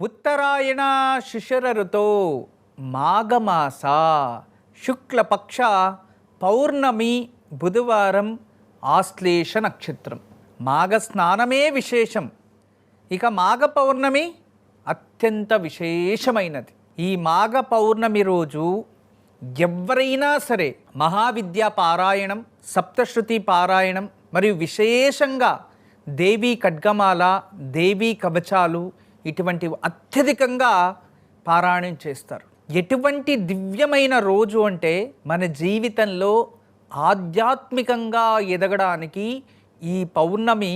ఉత్తరాయణ శిశిర ఋతో మాఘమాస శుక్లపక్ష పౌర్ణమి బుధవారం ఆశ్లేష నక్షత్రం. మాఘ స్నానమే విశేషం. ఇక మాఘ పౌర్ణమి అత్యంత విశేషమైనది. ఈ మాఘ పౌర్ణమి రోజు ఎవరైనా సరే మహావిద్యా పారాయణం, సప్తశృతి పారాయణం మరియు విశేషంగా దేవీ ఖడ్గమాల, దేవీ కవచాలు ఇటువంటివి అత్యధికంగా పారాయణం చేస్తారు. ఎటువంటి దివ్యమైన రోజు అంటే మన జీవితంలో ఆధ్యాత్మికంగా ఎదగడానికి ఈ పౌర్ణమి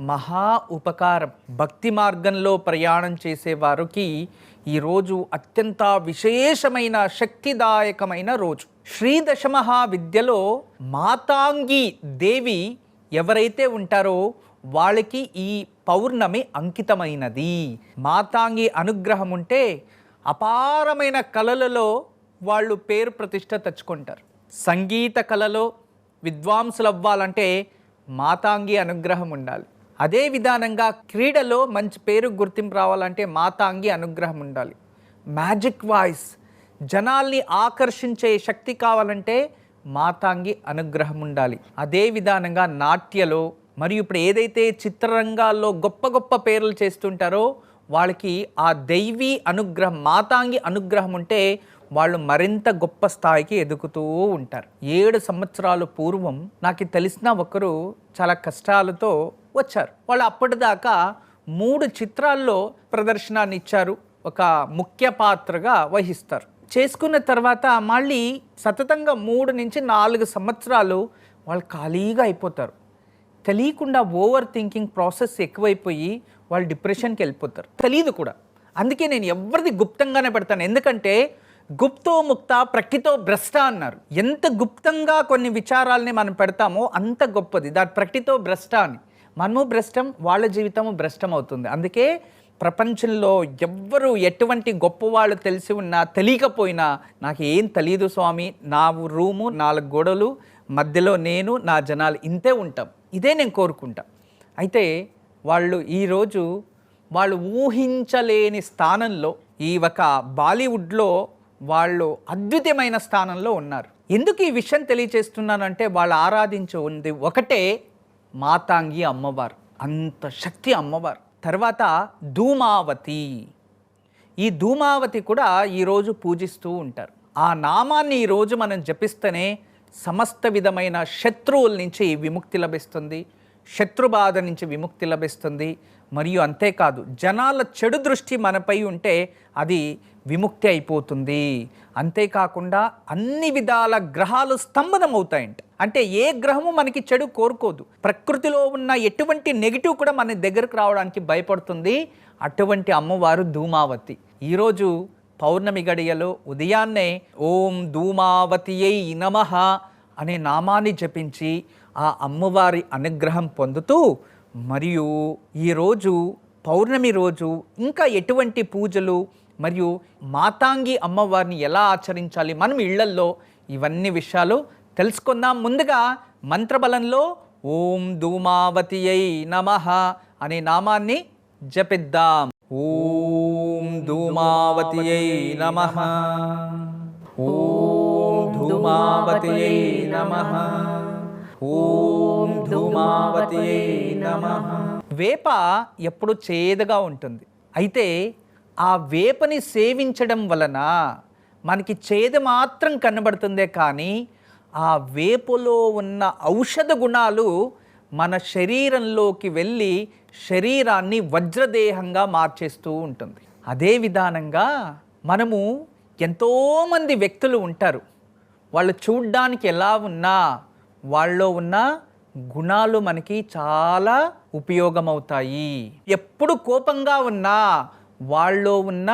మహా ఉపకారం. భక్తి మార్గంలో ప్రయాణం చేసేవారికి ఈరోజు అత్యంత విశేషమైన శక్తిదాయకమైన రోజు. శ్రీదశమహా విద్యలో మాతాంగి దేవి ఎవరైతే ఉంటారో వాళ్ళకి ఈ పౌర్ణమి అంకితమైనది. మాతాంగి అనుగ్రహం ఉంటే అపారమైన కళలలో వాళ్ళు పేరు ప్రతిష్ట తెచ్చుకుంటారు. సంగీత కళలో విద్వాంసులు అవ్వాలంటే మాతాంగి అనుగ్రహం ఉండాలి. అదే విధానంగా క్రీడలో మంచి పేరు గుర్తింపు రావాలంటే మాతాంగి అనుగ్రహం ఉండాలి. మ్యాజిక్ వాయిస్, జనాల్ని ఆకర్షించే శక్తి కావాలంటే మాతాంగి అనుగ్రహం ఉండాలి. అదే విధానంగా నాట్యలో మరియు ఇప్పుడు ఏదైతే చిత్రరంగాల్లో గొప్ప గొప్ప పేర్లు చేస్తుంటారో వాళ్ళకి ఆ దైవీ అనుగ్రహం, మాతాంగి అనుగ్రహం ఉంటే వాళ్ళు మరింత గొప్ప స్థాయికి ఎదుగుతూ ఉంటారు. 7 సంవత్సరాల పూర్వం నాకు తెలిసిన ఒకరు చాలా కష్టాలతో వచ్చారు. వాళ్ళు అప్పటిదాకా 3 చిత్రాల్లో ప్రదర్శనాన్ని ఇచ్చారు. ఒక ముఖ్య పాత్రగా వహిస్తారు. చేసుకున్న తర్వాత మళ్ళీ సతతంగా 3 నుంచి 4 సంవత్సరాలు వాళ్ళు ఖాళీగా అయిపోతారు. తెలియకుండా ఓవర్ థింకింగ్ ప్రాసెస్ ఎక్కువైపోయి వాళ్ళు డిప్రెషన్కి వెళ్ళిపోతారు. తెలియదు కూడా. అందుకే నేను ఎవరిది గుప్తంగానే పెడతాను. ఎందుకంటే గుప్తో ముక్త ప్రకృతో భ్రష్ట అన్నారు. ఎంత గుప్తంగా కొన్ని విచారాలని మనం పెడతామో అంత గొప్పది. దాని ప్రకృతో భ్రష్ట అని. మనము భ్రష్టం, వాళ్ళ జీవితము భ్రష్టం అవుతుంది. అందుకే ప్రపంచంలో ఎవ్వరు ఎటువంటి గొప్పవాళ్ళు తెలిసి ఉన్నా తెలియకపోయినా నాకు ఏం తెలియదు స్వామి, నా రూము 4 గోడలు మధ్యలో నేను నా జనాలు ఇంతే ఉంటాం, ఇదే నేను కోరుకుంటా. అయితే వాళ్ళు ఈరోజు వాళ్ళు ఊహించలేని స్థానంలో ఈ ఒక బాలీవుడ్లో వాళ్ళు అద్భుతమైన స్థానంలో ఉన్నారు. ఎందుకు ఈ విషయం తెలియచేస్తున్నానంటే వాళ్ళు ఆరాధించి ఉంది ఒకటే మాతాంగి అమ్మవారు. అంత శక్తి అమ్మవారు. తర్వాత ధూమావతి. ఈ ధూమావతి కూడా ఈరోజు పూజిస్తూ ఉంటారు. ఆ నామాన్ని ఈరోజు మనం జపిస్తేనే సమస్త విధమైన శత్రువుల నుంచి విముక్తి లభిస్తుంది, శత్రుబాధ నుంచి విముక్తి లభిస్తుంది. మరియు అంతేకాదు జనాల చెడు దృష్టి మనపై ఉంటే అది విముక్తి అయిపోతుంది. అంతేకాకుండా అన్ని విధాల గ్రహాలు స్తంభనం అవుతాయంట. అంటే ఏ గ్రహము మనకి చెడు కోరుకోదు. ప్రకృతిలో ఉన్న ఎటువంటి నెగిటివ్ కూడా మన దగ్గరకు రావడానికి భయపడుతుంది. అటువంటి అమ్మవారు ధూమావతి. ఈరోజు పౌర్ణమి గడియలో ఉదయాన్నే ఓం ధూమావతియై నమః అనే నామాన్ని జపించి ఆ అమ్మవారి అనుగ్రహం పొందుతూ, మరియు ఈరోజు పౌర్ణమి రోజు ఇంకా ఎటువంటి పూజలు మరియు మాతాంగి అమ్మవారిని ఎలా ఆచరించాలి మనం ఇళ్లల్లో, ఇవన్నీ విషయాలు తెలుసుకుందాం. ముందుగా మంత్రబలంలో ఓం ధూమావతియై నమః అనే నామాన్ని జపిద్దాం. ఓం ధూమావతియై నమః, ఓం ధూమావతియై నమః, ఓం ధూమావతియై నమః. వేప ఎప్పుడు చేదుగా ఉంటుంది. అయితే ఆ వేపని సేవించడం వలన మనకి చేదు మాత్రం కనబడుతుందే కానీ ఆ వేపులో ఉన్న ఔషధ గుణాలు మన శరీరంలోకి వెళ్ళి శరీరాన్ని వజ్రదేహంగా మార్చేస్తూ ఉంటుంది. అదే విధానంగా మనము ఎంతోమంది వ్యక్తులు ఉంటారు. వాళ్ళు చూడ్డానికి ఎలా ఉన్నా వాళ్ళలో ఉన్న గుణాలు మనకి చాలా ఉపయోగమవుతాయి. ఎప్పుడు కోపంగా ఉన్నా వాళ్ళలో ఉన్న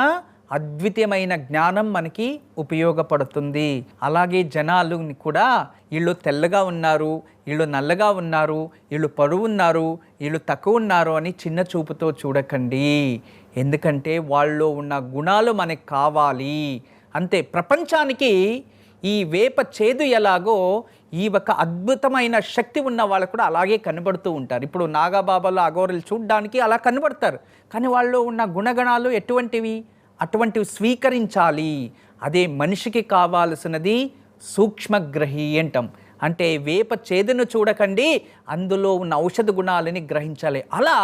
అద్వితీయమైన జ్ఞానం మనకి ఉపయోగపడుతుంది. అలాగే జనాలు కూడా వీళ్ళు తెల్లగా ఉన్నారు, వీళ్ళు నల్లగా ఉన్నారు, వీళ్ళు పొడవు ఉన్నారు, వీళ్ళు తక్కువ ఉన్నారు అని చిన్న చూపుతో చూడకండి. ఎందుకంటే వాళ్ళలో ఉన్న గుణాలు మనకు కావాలి. అంతే. ప్రపంచానికి ఈ వేప చేదు ఎలాగో ఈ ఒక అద్భుతమైన శక్తి ఉన్న వాళ్ళు కూడా అలాగే కనబడుతూ ఉంటారు. ఇప్పుడు నాగాబాబాలు అఘోరలు చూడ్డానికి అలా కనబడతారు, కానీ వాళ్ళు ఉన్న గుణగణాలు ఎటువంటివి? అటువంటివి స్వీకరించాలి. అదే మనిషికి కావాల్సినది సూక్ష్మగ్రహి అంటాం. అంటే వేప చేదును చూడకండి, అందులో ఉన్న ఔషధ గుణాలని గ్రహించాలి. అలా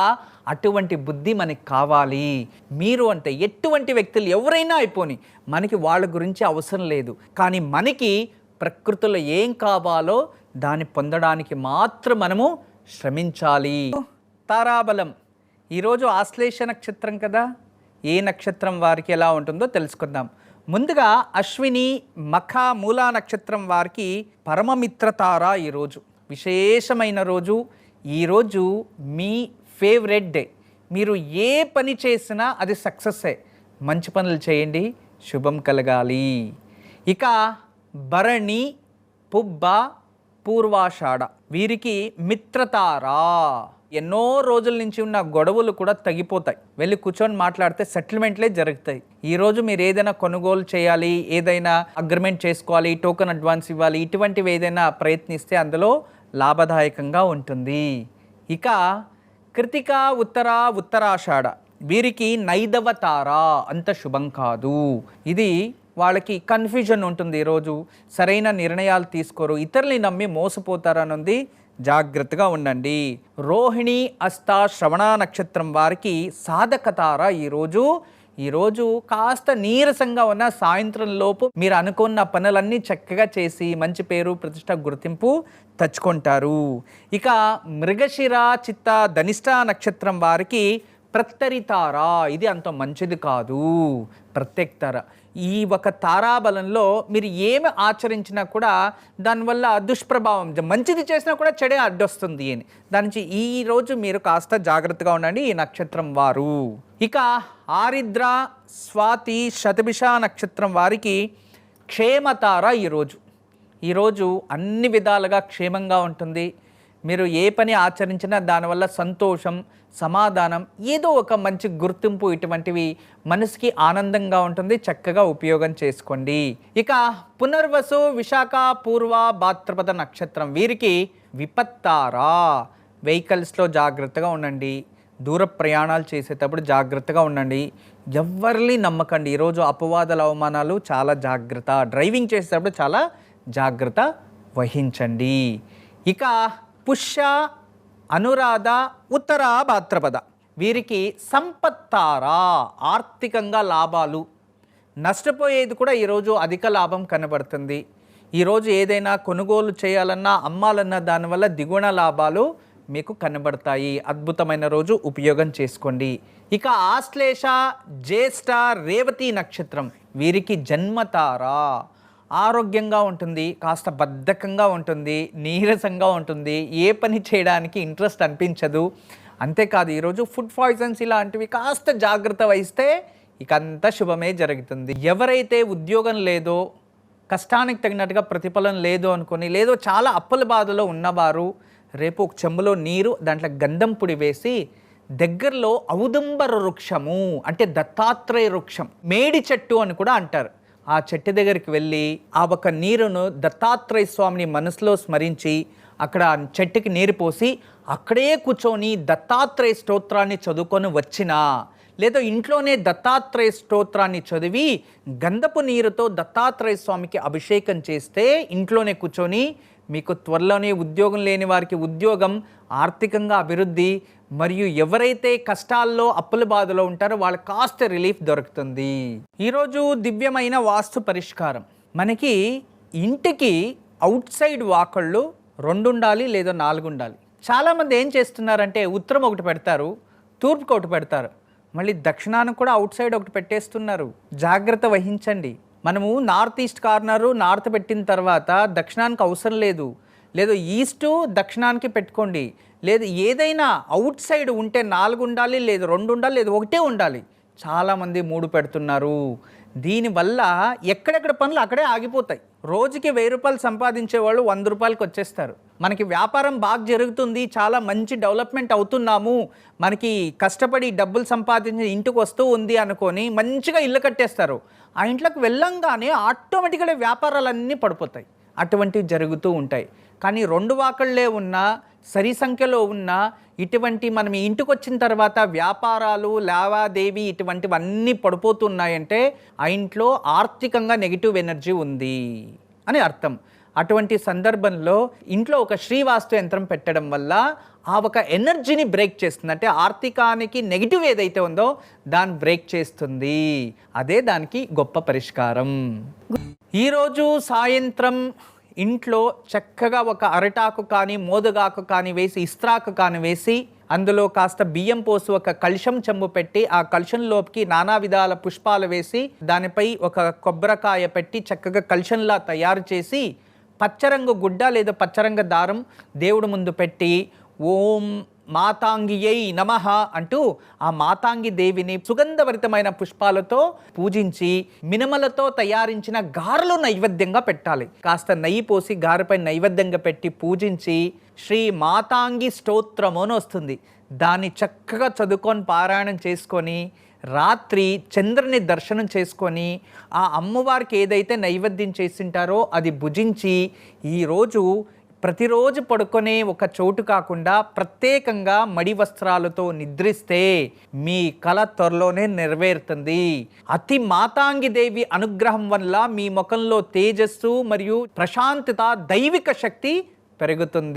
అటువంటి బుద్ధి మనకి కావాలి. మీరు అంటే ఎటువంటి వ్యక్తులు ఎవరైనా అయిపోని, మనకి వాళ్ళ గురించి అవసరం లేదు. కానీ మనకి ప్రకృతిలో ఏం కావాలో దాన్ని పొందడానికి మాత్రం మనము శ్రమించాలి. తారాబలం ఈరోజు ఆశ్లేష నక్షత్రం కదా, ఏ నక్షత్రం వారికి ఎలా ఉంటుందో తెలుసుకుందాం. ముందుగా అశ్విని మఖ మూలా నక్షత్రం వారికి పరమమిత్ర తార ఈరోజు విశేషమైన రోజు. ఈరోజు మీ ఫేవరెట్ డే. మీరు ఏ పని చేసినా అది సక్సెస్సే. మంచి పనులు చేయండి, శుభం కలగాలి. ఇక భరణి పుబ్బ పూర్వాషాఢ వీరికి మిత్రతారా. ఎన్నో రోజుల నుంచి ఉన్న గొడవలు కూడా తగ్గిపోతాయి. వెళ్ళి కూర్చొని మాట్లాడితే సెటిల్మెంట్లే జరుగుతాయి. ఈరోజు మీరు ఏదైనా కొనుగోలు చేయాలి, ఏదైనా అగ్రిమెంట్ చేసుకోవాలి, టోకెన్ అడ్వాన్స్ ఇవ్వాలి, ఇటువంటివి ఏదైనా ప్రయత్నిస్తే అందులో లాభదాయకంగా ఉంటుంది. ఇక కృతిక ఉత్తరాషాఢ వీరికి నైదవతారా అంత శుభం కాదు. ఇది వాళ్ళకి కన్ఫ్యూజన్ ఉంటుంది. ఈరోజు సరైన నిర్ణయాలు తీసుకోరు, ఇతరులని నమ్మి మోసపోతారనుంది, జాగ్రత్తగా ఉండండి. రోహిణి అస్త శ్రవణ నక్షత్రం వారికి సాధకతార ఈరోజు కాస్త నీరసంగా ఉన్న సాయంత్రం లోపు మీరు అనుకున్న పనులన్నీ చక్కగా చేసి మంచి పేరు ప్రతిష్ట గుర్తింపు తెచ్చుకుంటారు. ఇక మృగశిర చిత్త ధనిష్ట నక్షత్రం వారికి ప్రత్తరితార ఇది అంత మంచిది కాదు. ప్రత్యక్తార ఈ ఒక తారాబలంలో మీరు ఏమి ఆచరించినా కూడా దానివల్ల దుష్ప్రభావం, మంచిది చేసినా కూడా చెడే అడ్డొస్తుంది అని. దాని నుంచి ఈరోజు మీరు కాస్త జాగ్రత్తగా ఉండండి ఈ నక్షత్రం వారు. ఇక ఆరిద్ర స్వాతి శతభిష నక్షత్రం వారికి క్షేమతార ఈరోజు అన్ని విధాలుగా క్షేమంగా ఉంటుంది. మీరు ఏ పని ఆచరించినా దానివల్ల సంతోషం, సమాధానం, ఏదో ఒక మంచి గుర్తింపు, ఇటువంటివి మనసుకి ఆనందంగా ఉంటుంది. చక్కగా ఉపయోగం చేసుకోండి. ఇక పునర్వసు విశాఖ పూర్వ భాద్రపద నక్షత్రం వీరికి విపత్తారా. వెహికల్స్లో జాగ్రత్తగా ఉండండి, దూర ప్రయాణాలు చేసేటప్పుడు జాగ్రత్తగా ఉండండి, ఎవరిని నమ్మకండి. ఈరోజు అపవాదాల అవమానాలు, చాలా జాగ్రత్త. డ్రైవింగ్ చేసేటప్పుడు చాలా జాగ్రత్త వహించండి. ఇక పుష్య అనురాధ ఉత్తర భాద్రపద వీరికి సంపత్తారా. ఆర్థికంగా లాభాలు, నష్టపోయేది కూడా ఈరోజు అధిక లాభం కనబడుతుంది. ఈరోజు ఏదైనా కొనుగోలు చేయాలన్నా అమ్మాలన్నా దానివల్ల దిగుణ లాభాలు మీకు కనబడతాయి. అద్భుతమైన రోజు, ఉపయోగం చేసుకోండి. ఇక ఆశ్లేష జ్యేష్ఠ రేవతి నక్షత్రం వీరికి జన్మతారా. ఆరోగ్యంగా ఉంటుంది, కాస్త బద్ధకంగా ఉంటుంది, నీరసంగా ఉంటుంది, ఏ పని చేయడానికి ఇంట్రెస్ట్ అనిపించదు. అంతేకాదు ఈరోజు ఫుడ్ పాయిజన్స్ ఇలాంటివి కాస్త జాగ్రత్త వహిస్తే ఇక అంతా శుభమే జరుగుతుంది. ఎవరైతే ఉద్యోగం లేదో, కష్టానికి తగినట్టుగా ప్రతిఫలం లేదు అనుకొని, లేదో చాలా అప్పుల బాధలో ఉన్నవారు రేపు ఒక చెంబులో నీరు, దాంట్లో గంధం పొడి వేసి దగ్గరలో ఔదుంబర వృక్షము అంటే దత్తాత్రేయ వృక్షం, మేడి చెట్టు అని కూడా అంటారు, ఆ చెట్టు దగ్గరికి వెళ్ళి ఆ ఒక నీరును దత్తాత్రేయ స్వామిని మనసులో స్మరించి అక్కడ చెట్టుకి నీరు పోసి అక్కడే కూర్చొని దత్తాత్రేయ స్తోత్రాన్ని చదువుకొని వచ్చినా, లేదా ఇంట్లోనే దత్తాత్రేయ స్తోత్రాన్ని చదివి గంధపు నీరుతో దత్తాత్రేయ స్వామికి అభిషేకం చేస్తే ఇంట్లోనే కూర్చొని మీకు త్వరలోనే ఉద్యోగం లేని వారికి ఉద్యోగం, ఆర్థికంగా అభివృద్ధి, మరియు ఎవరైతే కష్టాల్లో అప్పుల బాధలో ఉంటారో వాళ్ళకి కాస్త రిలీఫ్ దొరుకుతుంది. ఈరోజు దివ్యమైన వాస్తు పరిష్కారం. మనకి ఇంటికి అవుట్ సైడ్ వాకళ్ళు 2 ఉండాలి లేదా 4 ఉండాలి. చాలామంది ఏం చేస్తున్నారంటే ఉత్తరం ఒకటి పెడతారు, తూర్పుకి ఒకటి పెడతారు, మళ్ళీ దక్షిణానికి కూడా అవుట్ సైడ్ ఒకటి పెట్టేస్తున్నారు. జాగ్రత్త వహించండి. మనము నార్త్ ఈస్ట్ కార్నరు నార్త్ పెట్టిన తర్వాత దక్షిణానికి అవసరం లేదు, లేదు ఈస్టు దక్షిణానికి పెట్టుకోండి. లేదు ఏదైనా అవుట్ సైడ్ ఉంటే 4 ఉండాలి, లేదు 2 ఉండాలి, లేదు 1 ఉండాలి. చాలామంది 3 పెడుతున్నారు. దీనివల్ల ఎక్కడెక్కడ పనులు అక్కడే ఆగిపోతాయి. రోజుకి 1000 రూపాయలు సంపాదించే వాళ్ళు 100 రూపాయలకి వచ్చేస్తారు. మనకి వ్యాపారం బాగా జరుగుతుంది, చాలా మంచి డెవలప్మెంట్ అవుతున్నాము, మనకి కష్టపడి డబ్బులు సంపాదించి ఇంటికి వస్తూ ఉంది అనుకొని మంచిగా ఇల్లు కట్టేస్తారు. ఆ ఇంట్లోకి వెళ్ళంగానే ఆటోమేటిక్గా వ్యాపారాలన్నీ పడిపోతాయి. అటువంటివి జరుగుతూ ఉంటాయి. కానీ 2 వాకిళ్ళే ఉన్నా, సరి సంఖ్యలో ఉన్నా, ఇటువంటి మనం ఇంటికి వచ్చిన తర్వాత వ్యాపారాలు, లావాదేవీ ఇటువంటివన్నీ పడిపోతున్నాయంటే ఆ ఇంట్లో ఆర్థికంగా నెగిటివ్ ఎనర్జీ ఉంది అని అర్థం. అటువంటి సందర్భంలో ఇంట్లో ఒక శ్రీవాస్తు యంత్రం పెట్టడం వల్ల ఆ ఒక ఎనర్జీని బ్రేక్ చేస్తుంది. అంటే ఆర్థికానికి నెగిటివ్ ఏదైతే ఉందో దాన్ని బ్రేక్ చేస్తుంది. అదే దానికి గొప్ప పరిష్కారం. ఈరోజు సాయంత్రం ఇంట్లో చక్కగా ఒక అరటాకు కానీ, మోదుగాకు కానీ వేసి, ఇస్త్రాకు కానీ వేసి, అందులో కాస్త బియ్యం పోసి ఒక కలశం చెంబు పెట్టి, ఆ కలశంలోకి నానా విధాల పుష్పాలు వేసి, దానిపై ఒక కొబ్బరికాయ పెట్టి చక్కగా కలశంలా తయారు చేసి, పచ్చరంగు గుడ్డ లేదా పచ్చరంగ దారం దేవుడి ముందు పెట్టి, ఓం మాతాంగియై నమః అంటూ ఆ మాతాంగి దేవిని సుగంధభరితమైన పుష్పాలతో పూజించి, మినుమలతో తయారించిన గారెలు నైవేద్యంగా పెట్టాలి. కాస్త నెయ్యి పోసి గారెపై నైవేద్యంగా పెట్టి పూజించి, శ్రీ మాతాంగి స్తోత్రము అని వస్తుంది, దాన్ని చక్కగా చదువుకొని పారాయణం చేసుకొని, రాత్రి చంద్రుని దర్శనం చేసుకొని, ఆ అమ్మవారికి ఏదైతే నైవేద్యం చేసింటారో అది భుజించి, ఈరోజు ప్రతిరోజు పడుకునే ఒక చోటు కాకుండా ప్రత్యేకంగా మడి వస్త్రాలతో నిద్రిస్తే మీ కల త్వరలోనే నెరవేరుతుంది. అతి మాతాంగి దేవి అనుగ్రహం వల్ల మీ ముఖంలో తేజస్సు మరియు ప్రశాంతత, దైవిక శక్తి పెరుగుతుంది.